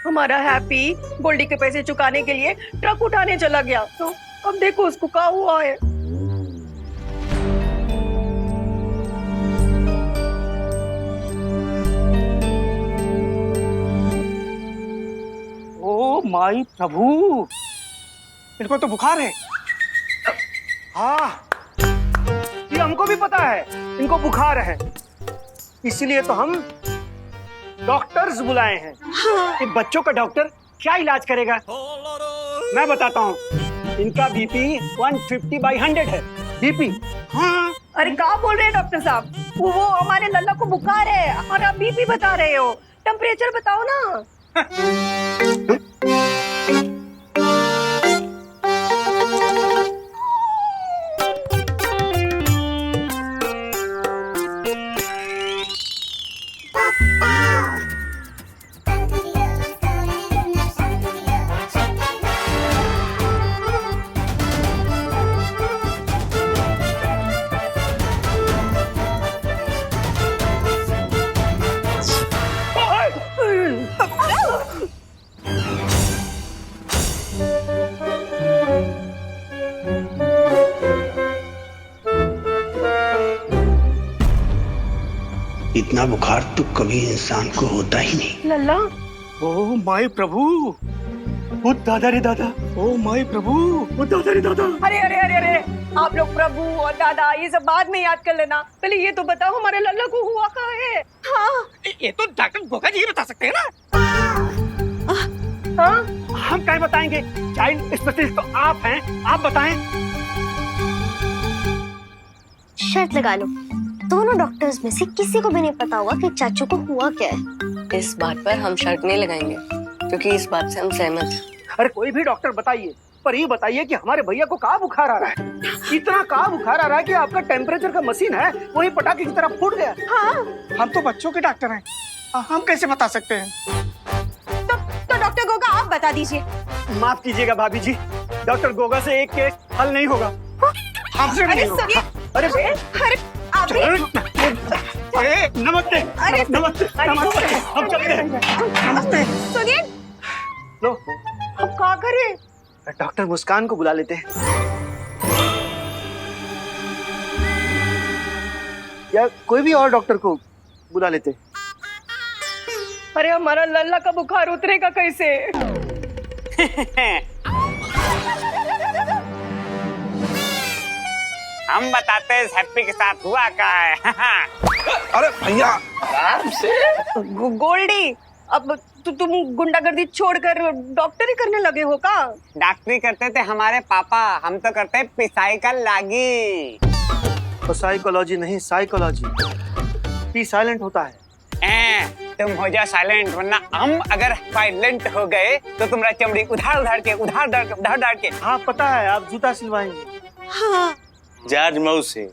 हमारा हैप्पी गोल्डी के पैसे चुकाने के लिए ट्रक उठाने चला गया, तो अब देखो उसको क्या हुआ है। ओ माई प्रभु, इनको तो बुखार है। हाँ, ये हमको भी पता है इनको बुखार है, इसलिए तो हम डॉक्टर्स बुलाए हैं। कि बच्चों का डॉक्टर क्या इलाज करेगा? मैं बताता हूँ। इनका बीपी 150/100 है। बीपी? हाँ। अरे क्या बोल रहे हैं डॉक्टर साहब? वो हमारे लल्ला को बुखार है और आप बीपी बता रहे हो। टेम्परेचर बताओ ना। इतना बुखार तो कभी इंसान को होता ही नहीं। लल्ला, ओ माय प्रभु, ओ दादा रे दादा, ओ माय प्रभु, ओ दादा रे दादा। अरे अरे अरे अरे, आप लोग प्रभु और दादा ये सब बाद में याद कर लेना। पहले ये तो बताओ हमारे लल्ला को हुआ क्या है? हाँ, ये तो डॉक्टर गोगा जी बता सकते हैं ना। हाँ, हम क्या बताएंगे? चाइल्ड स्पेशलिस्ट तो आप हैं, आप बताएं। शर्त लगा लो, दोनों डॉक्टर्स में से किसी को भी नहीं पता होगा कि चाचू को हुआ क्या है। इस बात पर हम शर्त नहीं लगाएंगे, क्योंकि इस बात से हम सहमत हैं। अरे कोई भी डॉक्टर बताइए, पर ये बताइए कि हमारे भैया को कहाँ बुखार आ रहा है? इतना कहाँ बुखार आ रहा है कि आपका टेम्परेचर का मशीन है वही पटाखे की तरह फूट गया। हाँ, हम तो बच्चों के डॉक्टर हैं, हम कैसे बता सकते हैं? तो डॉक्टर गोगा आप बता दीजिए। माफ कीजिएगा भाभी जी, डॉक्टर गोगा से एक केस हल नहीं होगा। हमसे अरे नहीं होगा। सुनिए, अरे आप भी। नमस्ते, अरे नमस्ते, नमस्ते, हम चलते हैं। नमस्ते। सुनिए, लो, अब क्या करें? डॉक्टर मुस्कान को बुला लेते हैं, या कोई भी और डॉक्टर को बुला लेते हैं। अरे हमारा लल्ला का बुखार उतरेगा कैसे? हम बताते हैं इस हैप्पी के साथ हुआ क्या है। अरे भैया आराम से। गोल्डी, अब तुम गुंडागर्दी छोड़कर डॉक्टरी करने लगे हो का? डॉक्टरी करते थे हमारे पापा, हम तो करते हैं पिसाई का लागी। तो साइकोलॉजी नहीं, साइकोलॉजी। पी साइलेंट होता है। तुम हो जा साइलेंट, वरना हम अगर साइलेंट हो गए तो तुम्हारा चमड़ी उधार उधार के। हाँ पता है, आप जूता सिलवाएंगे। हाँ। जॉर्ज मऊ से।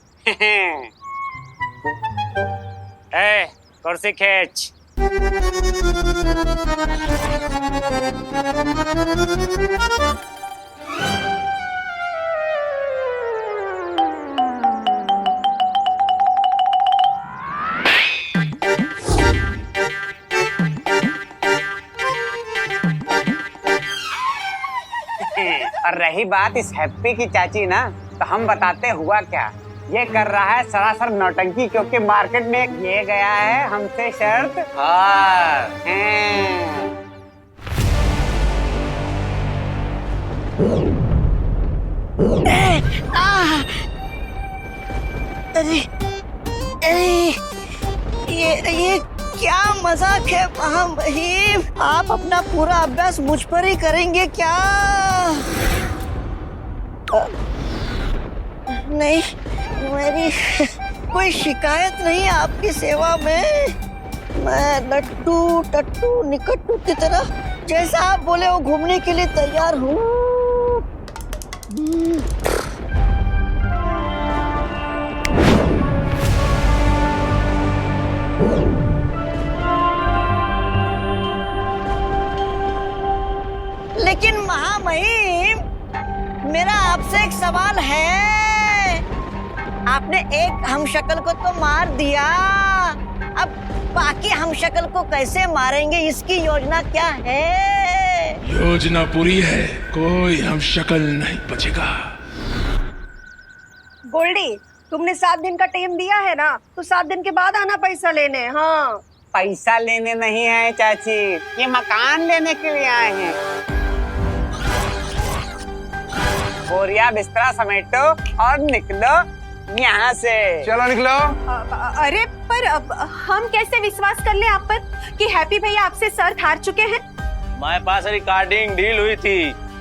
कुर्सी खींच। और रही बात इस हैप्पी की चाची ना, तो हम बताते हुआ क्या। ये कर रहा है सरासर नौटंकी, क्योंकि मार्केट में ये गया है हमसे शर्त। हाँ। अरे अरे ये क्या मजाक है महामहिम? आप अपना पूरा अभ्यास मुझ पर ही करेंगे क्या? नहीं, मेरी कोई शिकायत नहीं आपकी सेवा में। मैं लट्टू टट्टू निकट्टू की तरह जैसा आप बोले वो घूमने के लिए तैयार हूँ। लेकिन महामहिम, मेरा आपसे एक सवाल है। आपने एक हमशक्ल को तो मार दिया, अब बाकी हमशक्ल को कैसे मारेंगे, इसकी योजना क्या है? योजना पूरी है, कोई हमशक्ल नहीं बचेगा। गोल्डी, तुमने 7 दिन का टाइम दिया है ना, तो 7 दिन के बाद आना पैसा लेने। हाँ, पैसा लेने नहीं है चाची, ये मकान लेने के लिए आए हैं। बोरिया बिस्तरा समेटो और निकलो यहाँ से। चलो निकलो। अरे पर अब हम कैसे विश्वास कर ले आप पर कि हैप्पी भैया आपसे सर हार चुके हैं? हमारे पास रिकॉर्डिंग डील हुई थी,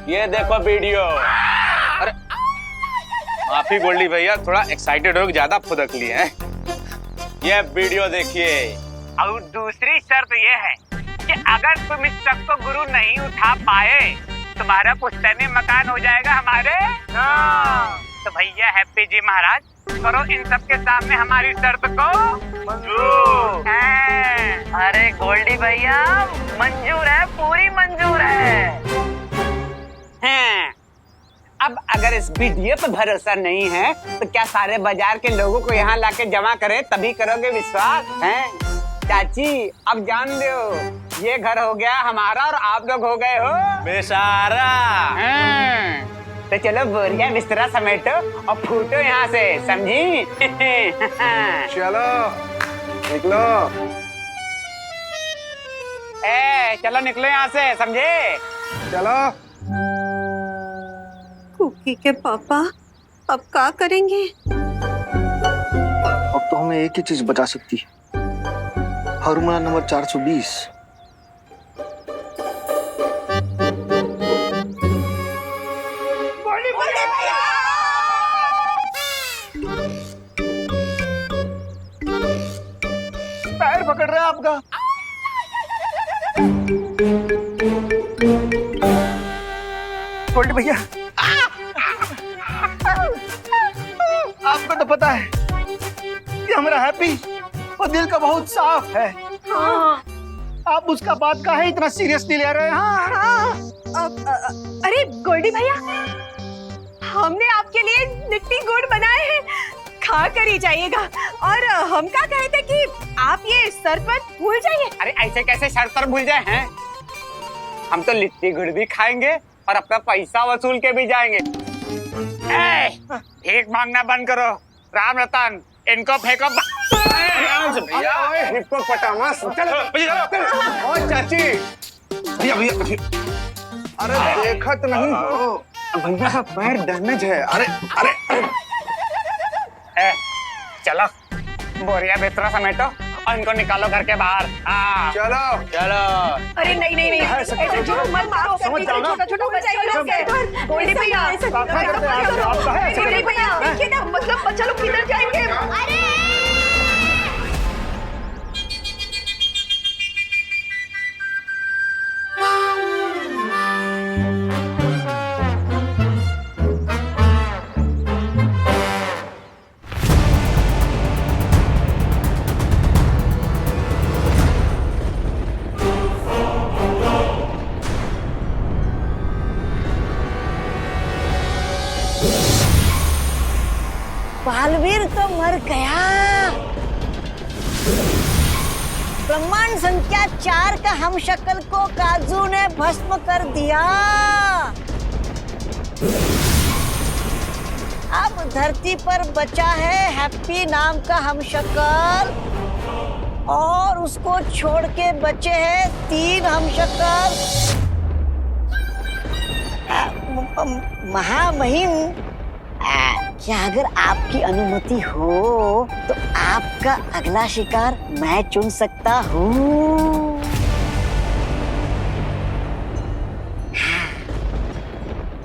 ये देखो वीडियो। अरे माफी गोल्डी भैया, थोड़ा एक्साइटेड हो, ज्यादा फुदक लिए हैं। ये वीडियो देखिए। और दूसरी शर्त ये है कि अगर तुम इस शख्स को गुरु नहीं उठा पाए, तुम्हारा पुश्तैनी मकान हो जाएगा हमारे। तो भैया हैप्पी जी महाराज, करो इन सब के सामने हमारी शर्त को मंजूर। अरे गोल्डी भैया, मंजूर है, पूरी मंजूर है। अब अगर इस वीडियो पे भरोसा नहीं है तो क्या सारे बाजार के लोगों को यहाँ लाके जमा करे, तभी करोगे विश्वास? हैं चाची, अब जान लो, ये घर हो गया हमारा और आप लोग हो गए हो बेसारा। तो चलो बोरिया बिस्तरा समेटो और फूटो यहाँ से, समझी? चलो निकलो। चलो निकलो यहाँ से, समझे? चलो। कुकी के पापा अब क्या करेंगे? अब तो हमें एक ही चीज बचा सकती है, फार्मूला नंबर 420। पैर पकड़ रहा है आपका। गोल्डी भैया, आपको तो पता है कि हमारा हैप्पी वो दिल का बहुत साफ है। हाँ। आप उसका बात का है इतना सीरियसली ले रहे हैं? हाँ। अरे गोल्डी भैया, हमने आपके लिए लिट्टी गुड़ बनाए हैं, खा कर ही जाइएगा। और हम क्या कहे थे कि आप ये शरबत भूल जाइए। अरे ऐसे कैसे शरबत भूल जाए हैं? हम तो लिट्टी गुड़ भी खाएंगे और अपना पैसा वसूल के भी जाएंगे। भीख मांगना बंद करो, राम रतन, इनको फेंको। इनको पटामा। चाची भैया भैया, अरे देखत नहीं हो भैया, पैर डैमेज है। अरे अरे चलो बोरिया बिस्तरा समेटो और इनको निकालो घर के बाहर। चलो चलो। अरे नहीं नहीं नहीं, ऐसा जो मत मारो, समझ जाओ ना, छोटा छोटा बच्चा है लोग के। गोल्डी भैया गोल्डी भैया देखिए ना, मतलब बच्चा लोग किधर जाएंगे? अरे बालवीर तो मर गया। ब्रह्मांड संख्या 4 का हमशक्ल को काजू ने भस्म कर दिया। अब धरती पर बचा है हैप्पी नाम का हमशक्ल और उसको छोड़ के बचे हैं 3 हमशक्ल। महामहिम, क्या अगर आपकी अनुमति हो तो आपका अगला शिकार मैं चुन सकता हूँ?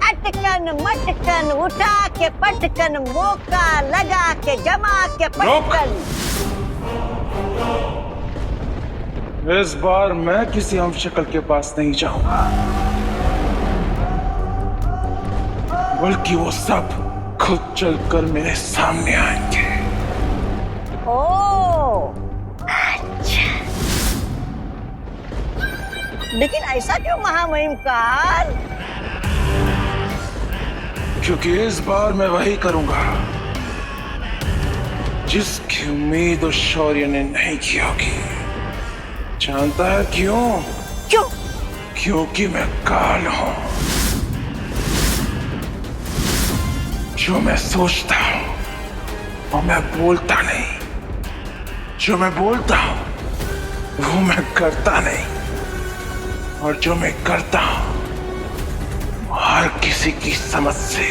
अटकन मटकन उठा के पटकन, मौका लगा के जमा के पटकन। इस बार मैं किसी हमशक्ल के पास नहीं जाऊंगा, बल्कि वो सब खुद चलकर मेरे सामने आएंगे। ओह, अच्छा। लेकिन ऐसा क्यों महामहिम काल? क्योंकि इस बार मैं वही करूंगा जिसकी उम्मीद उस शौर्य ने नहीं की होगी। जानता है क्यों? क्यों? क्योंकि मैं काल हूं। जो मैं सोचता हूं वो मैं बोलता नहीं, जो मैं बोलता हूं वो मैं करता नहीं, और जो मैं करता हूं वो हर किसी की समझ से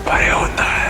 परे होता है।